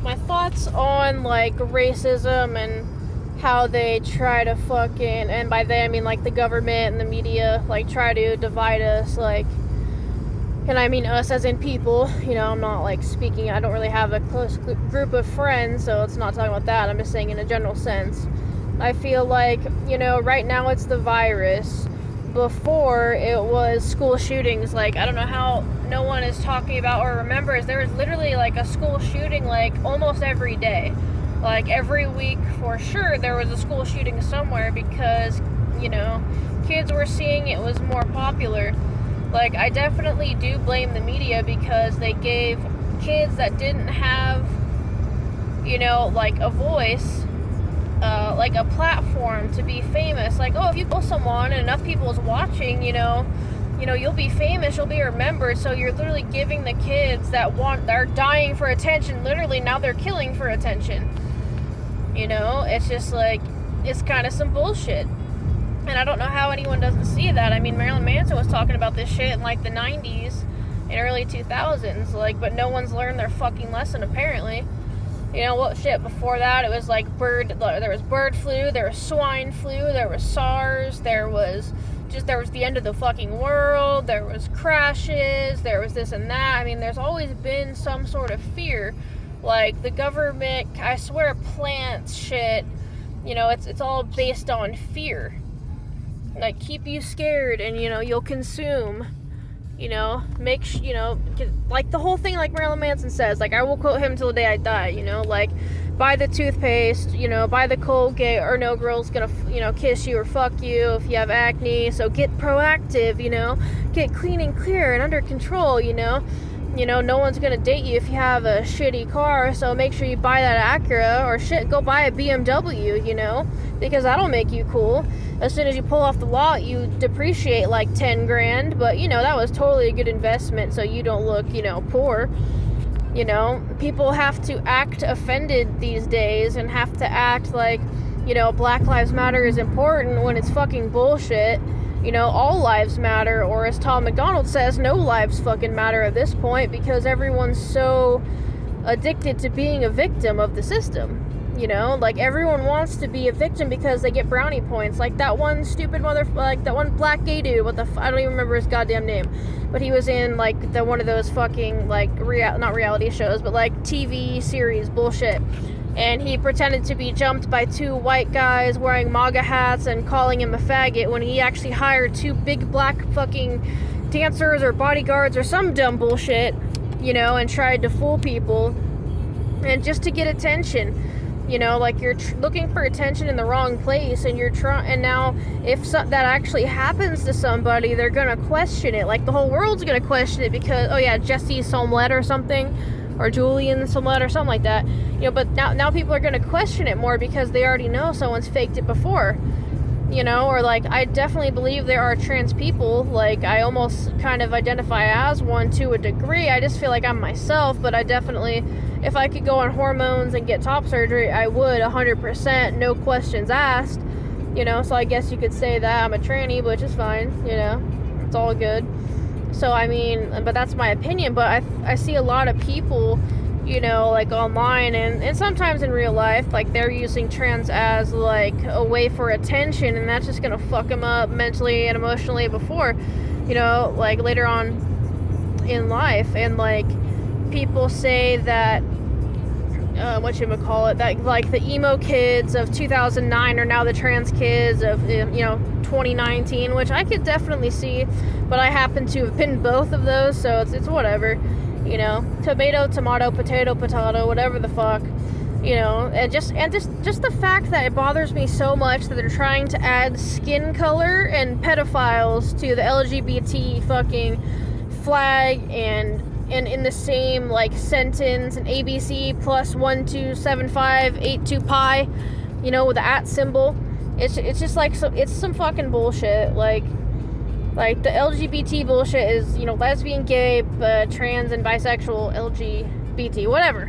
my thoughts on, like, racism and how they try to fucking, and by they I mean, like, the government and the media, like, try to divide us, like, and I mean us as in people, you know, I'm not, like, speaking, I don't really have a close group of friends, so it's not talking about that, I'm just saying in a general sense. I feel like, you know, right now it's the virus. Before, it was school shootings. Like, I don't know how no one is talking about or remembers, there was literally, like, a school shooting, like, almost every day. Like, every week, for sure, there was a school shooting somewhere because, you know, kids were seeing it was more popular. Like, I definitely do blame the media because they gave kids that didn't have, you know, like, a voice, like, a platform to be famous. Like, oh, if you kill someone and enough people is watching, you know, you'll be famous, you'll be remembered. So you're literally giving the kids that are dying for attention, literally now they're killing for attention. You know, it's just like, it's kind of some bullshit. And I don't know how anyone doesn't see that. I mean, Marilyn Manson was talking about this shit in, like, the 90s and early 2000s, like, but no one's learned their fucking lesson, apparently. You know, what shit, before that, it was, like, there was bird flu, there was swine flu, there was SARS, there was the end of the fucking world, there was crashes, there was this and that. I mean, there's always been some sort of fear. Like, the government, I swear, plants shit, you know, it's all based on fear. Like, keep you scared, and, you know, you'll consume, you know, like, the whole thing, like Marilyn Manson says, like, I will quote him till the day I die, you know, like, buy the toothpaste, you know, buy the Colgate, or no girl's gonna, you know, kiss you or fuck you if you have acne, so get proactive, you know, get clean and clear and under control, you know, no one's gonna date you if you have a shitty car, so make sure you buy that Acura, or shit, go buy a BMW, you know, because that'll make you cool. As soon as you pull off the lot, you depreciate like 10 grand, but, you know, that was totally a good investment, so you don't look, you know, poor. You know, people have to act offended these days and have to act like, you know, Black Lives Matter is important when it's fucking bullshit. You know, all lives matter, or as Tom McDonald says, no lives fucking matter at this point, because everyone's so addicted to being a victim of the system. You know, like, everyone wants to be a victim because they get brownie points. Like that one stupid like that one black gay dude, I don't even remember his goddamn name, but he was in, like, one of those fucking, like, not reality shows, but, like, TV series bullshit. And he pretended to be jumped by two white guys wearing MAGA hats and calling him a faggot when he actually hired two big black fucking dancers or bodyguards or some dumb bullshit, you know, and tried to fool people and just to get attention. You know, like, you're looking for attention in the wrong place, and and now if that actually happens to somebody, they're gonna question it. Like, the whole world's gonna question it because, oh yeah, Jesse Smollett or something, or Julian Smollett or something like that. You know, but now people are gonna question it more because they already know someone's faked it before. You know, or, like, I definitely believe there are trans people. Like, I almost kind of identify as one to a degree. I just feel like I'm myself, but I definitely, if I could go on hormones and get top surgery, I would 100%, no questions asked. You know, so I guess you could say that I'm a tranny, which is fine, you know, it's all good. So, I mean, but that's my opinion, but I see a lot of people, you know, like, online and sometimes in real life, like, they're using trans as, like, a way for attention, and that's just gonna fuck them up mentally and emotionally before, you know, like, later on in life. And, like, people say that, that, like, the emo kids of 2009 are now the trans kids of, you know, 2019, which I could definitely see, but I happen to have been both of those, so it's whatever. You know, tomato, potato, whatever the fuck, you know. And just the fact that it bothers me so much that they're trying to add skin color and pedophiles to the LGBT fucking flag, and in the same, like, sentence, and ABC plus 127582 pi, you know, with the at symbol. It's just like, so it's some fucking bullshit. Like, the LGBT bullshit is, you know, lesbian, gay, trans, and bisexual, LGBT, whatever,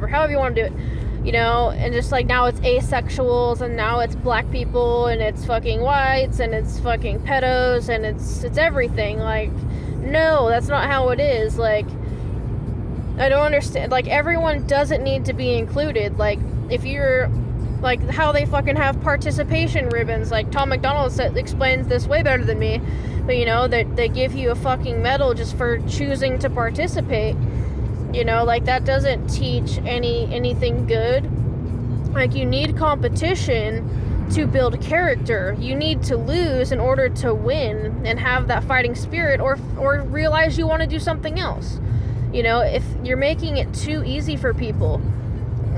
however you want to do it, you know. And just, like, now it's asexuals, and now it's black people, and it's fucking whites, and it's fucking pedos, and it's everything. Like, no, that's not how it is. Like, I don't understand. Like, everyone doesn't need to be included. Like, if you're, like, how they fucking have participation ribbons. Like, Tom McDonald explains this way better than me. But, you know, they give you a fucking medal just for choosing to participate. You know, like, that doesn't teach anything good. Like, you need competition to build character. You need to lose in order to win and have that fighting spirit, or realize you want to do something else. You know, if you're making it too easy for people,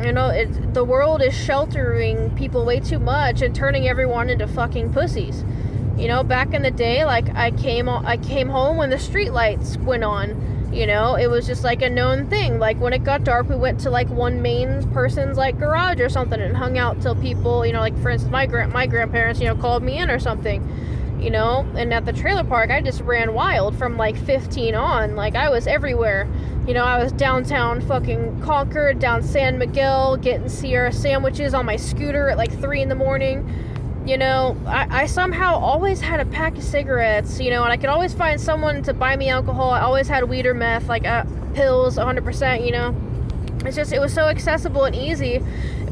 you know, the world is sheltering people way too much and turning everyone into fucking pussies. You know, back in the day, like, I came home when the street lights went on. You know, it was just like a known thing. Like, when it got dark, we went to like one main person's like garage or something and hung out till people, you know, like, for instance, my grandparents, you know, called me in or something, you know. And at the trailer park, I just ran wild from like 15 on. Like, I was everywhere. You know, I was downtown fucking Concord, down San Miguel, getting Sierra sandwiches on my scooter at like 3 in the morning. You know, I somehow always had a pack of cigarettes, you know, and I could always find someone to buy me alcohol. I always had weed or meth, like pills, 100%, you know. It's just, it was so accessible and easy,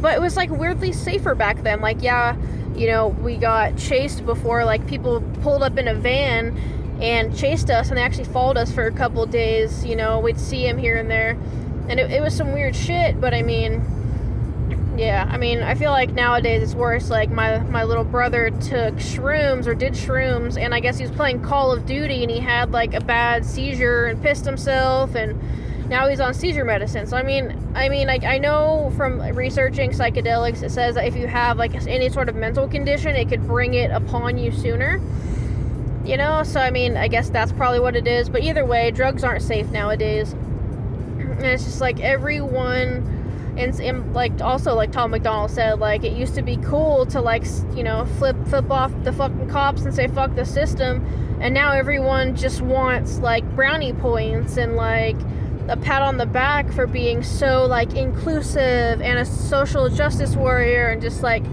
but it was like weirdly safer back then. Like, yeah, you know, we got chased before. Like, people pulled up in a van and chased us, and they actually followed us for a couple days. You know, we'd see them here and there, and it was some weird shit. But I mean, yeah, I mean, I feel like nowadays it's worse. Like, my little brother took shrooms, or did shrooms, and I guess he was playing Call of Duty, and he had like a bad seizure and pissed himself, and now he's on seizure medicine. So I mean, I know from researching psychedelics, it says that if you have like any sort of mental condition, it could bring it upon you sooner. You know, so I mean, I guess that's probably what it is. But either way, drugs aren't safe nowadays, and it's just like everyone. And like, also, like Tom McDonald said, like, it used to be cool to, like, you know, flip off the fucking cops and say fuck the system, and now everyone just wants like brownie points and like a pat on the back for being so like inclusive and a social justice warrior, and just like,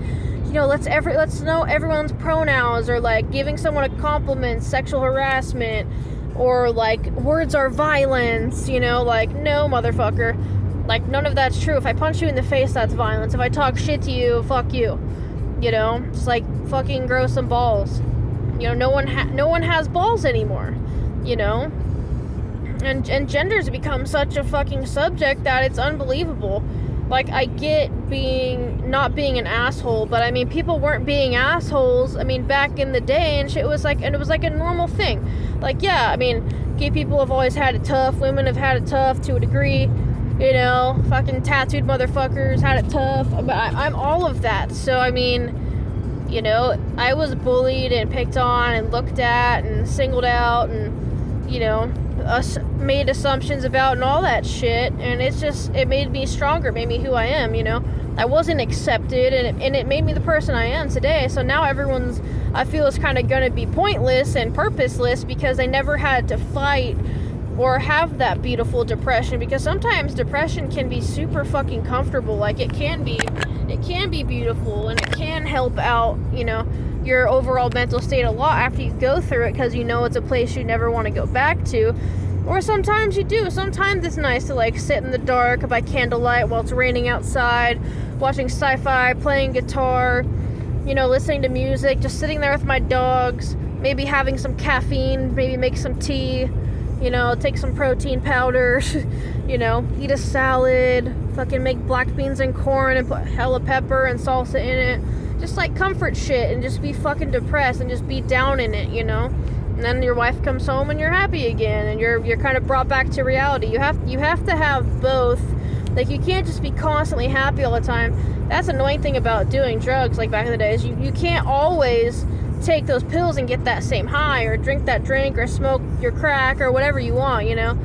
you know, let's know everyone's pronouns, or like giving someone a compliment, sexual harassment, or like words are violence. You know, like, no, motherfucker. Like, none of that's true. If I punch you in the face, that's violence. If I talk shit to you, fuck you. You know? Just, like, fucking grow some balls. You know, no one has balls anymore. You know? And gender's become such a fucking subject that it's unbelievable. Like, I get not being an asshole, but I mean, people weren't being assholes, I mean, back in the day, and shit was like, and it was like a normal thing. Like, yeah, I mean, gay people have always had it tough, women have had it tough to a degree. You know, fucking tattooed motherfuckers had it tough. But I'm all of that. So, I mean, you know, I was bullied and picked on and looked at and singled out and, you know, made assumptions about and all that shit. And it's just, it made me stronger, made me who I am, you know. I wasn't accepted, and it made me the person I am today. So now everyone's, I feel, is kind of going to be pointless and purposeless because they never had to fight or have that beautiful depression, because sometimes depression can be super fucking comfortable. Like, it can be beautiful, and it can help out, you know, your overall mental state a lot after you go through it, because you know it's a place you never want to go back to. Or sometimes you do. Sometimes it's nice to like sit in the dark by candlelight while it's raining outside, watching sci-fi, playing guitar, you know, listening to music, just sitting there with my dogs, maybe having some caffeine, maybe make some tea, you know, take some protein powder, you know, eat a salad, fucking make black beans and corn and put hella pepper and salsa in it. Just like comfort shit, and just be fucking depressed and just be down in it, you know? And then your wife comes home and you're happy again, and you're kind of brought back to reality. You have to have both. Like, you can't just be constantly happy all the time. That's the annoying thing about doing drugs, like back in the days. You can't always take those pills and get that same high, or drink that drink, or smoke your crack, or whatever you want, you know?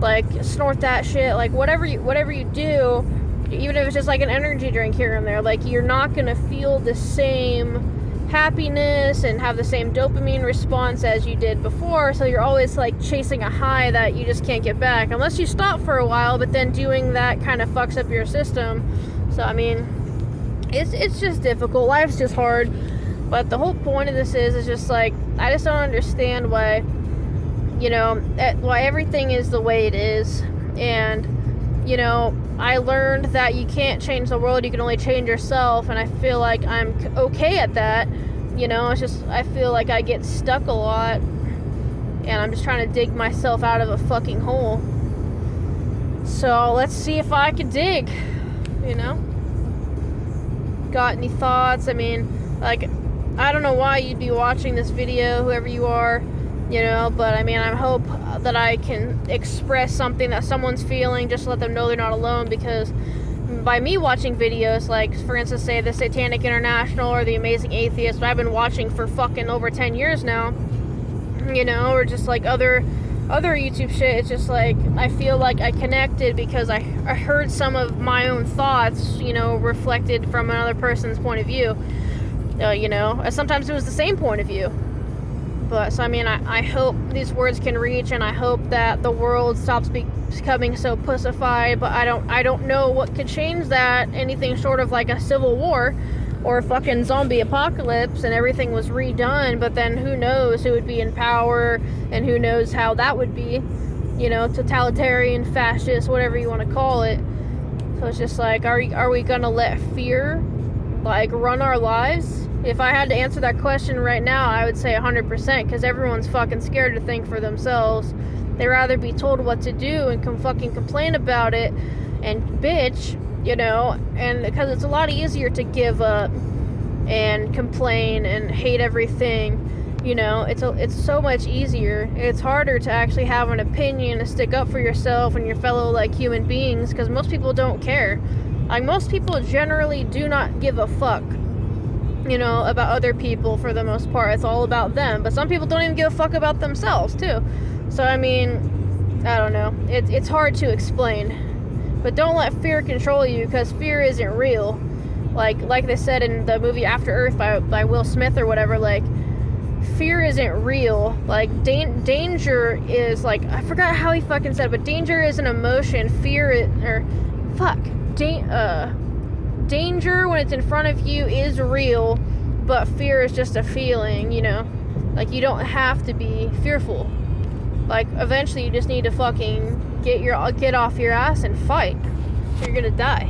Like, snort that shit, like, whatever you do, even if it's just like an energy drink here and there, like, you're not gonna feel the same happiness and have the same dopamine response as you did before. So you're always like chasing a high that you just can't get back unless you stop for a while, but then doing that kind of fucks up your system. So I mean, it's just difficult. Life's just hard. But the whole point of this is just like, I just don't understand why, you know, why everything is the way it is. And you know, I learned that you can't change the world, you can only change yourself, and I feel like I'm okay at that. You know, it's just, I feel like I get stuck a lot, and I'm just trying to dig myself out of a fucking hole. So let's see if I can dig, you know? Got any thoughts? I mean, like, I don't know why you'd be watching this video, whoever you are, you know, but I mean, I hope that I can express something that someone's feeling, just to let them know they're not alone, because by me watching videos, like, for instance, say the Satanic International or the Amazing Atheist, I've been watching for fucking over 10 years now, you know, or just like other YouTube shit, it's just like, I feel like I connected because I heard some of my own thoughts, you know, reflected from another person's point of view, you know, sometimes it was the same point of view. But, so, I mean, I hope these words can reach, and I hope that the world stops becoming so pussified, but I don't know what could change that, anything short of, like, a civil war, or a fucking zombie apocalypse, and everything was redone, but then who knows who would be in power, and who knows how that would be, you know, totalitarian, fascist, whatever you want to call it. So it's just like, are we gonna let fear, like, run our lives? If I had to answer that question right now, I would say 100%, because everyone's fucking scared to think for themselves. They'd rather be told what to do and fucking complain about it and bitch, you know, and because it's a lot easier to give up and complain and hate everything, you know, it's so much easier. It's harder to actually have an opinion, to stick up for yourself and your fellow, like, human beings, because most people don't care. Like, most people generally do not give a fuck, you know, about other people for the most part. It's all about them. But some people don't even give a fuck about themselves, too. So, I mean, I don't know. It's hard to explain. But don't let fear control you, because fear isn't real. Like they said in the movie After Earth by Will Smith or whatever, like, fear isn't real. Like, danger is, like, I forgot how he fucking said, but danger is an emotion. Danger when it's in front of you is real, but fear is just a feeling, you know? Like, you don't have to be fearful. Like, eventually you just need to fucking get off your ass and fight. You're gonna die.